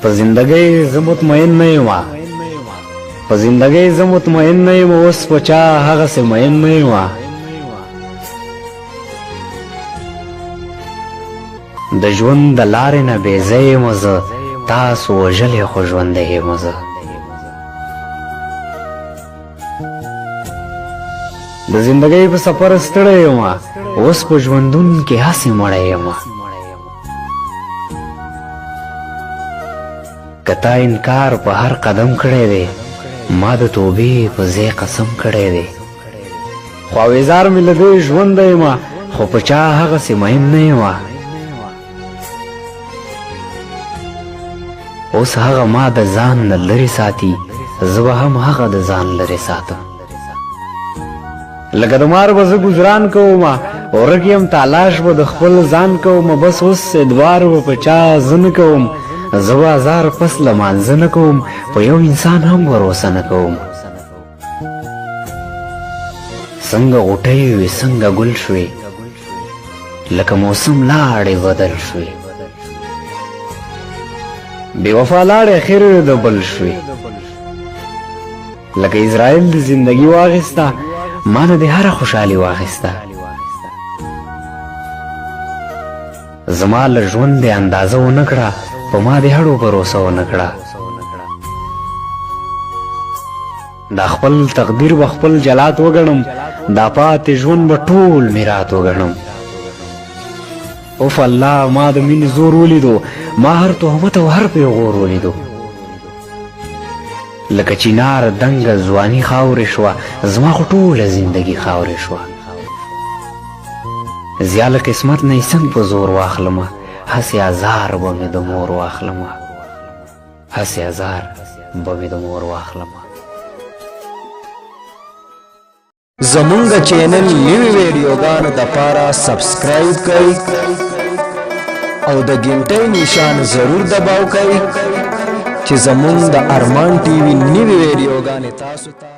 په زندګۍ زه مطمئن نه یم په زندګۍ زه مطمئن نه یم اوس په چا هغسې مین نه یم د ژوند د لارې نه بېځای یم زه تاسو وژلی خو ژوندی یم زه د زندګۍ په سفر ستړی یم اوس په ژوندون کې هسې مړی یم که تا انکار په هر قدم کړی دی ما د توبې په ځای قسم کړی دی خو اویزار مې له دې ژونده یم خو په چا هغسې مین نه یم اوس هغه ما د ځان نه لرې ساتي زه به هم هغه د ځان لرې ساتم لکه د مار به زه ګزران کوم ورک یم تالاش به د خپل ځان کوم بس اوس ادوار به په چا زه نه کوم زه به ازار پس لمانځه نه کوم په یو انسان هم بروسه نه کوم څنګه غوټۍ وې څنګه ګل شوې لکه موسم لاړې بدل شوې بې وفا لاړې خیر د بل شوې لکه اسرائیل د زندګي واخیسته ما نه دې هره خوشحالي واخیسته زما له ژوند دې اندازه ونه کړه په ما دې هړو بروسه ونه کړه دا خپل تقدیر به خپل جلات وګڼم دا پاتې ژوند به ټول میرات وګڼم اوف الله ما د مینې زور ولیدو ما هر تهمت او هر پیغور ولیدو لکه چینار دنګه ځواني خاورې شوه زما خو ټوله زندګي خاورې شوه زیاله قسمت نه یې څنګ په زور واخلمه هسې ازار به مې د مور واخلمه هسې ازار به مې د مور واخلمه زمونږ چینل نوی ویډیوګانو دپاره سبسکرایب کړئ او د ګنټۍ نشان ضرور دباو کړئ چې زمونږ د ارمان ټي وي نوی ویډیوګانې تاسو ته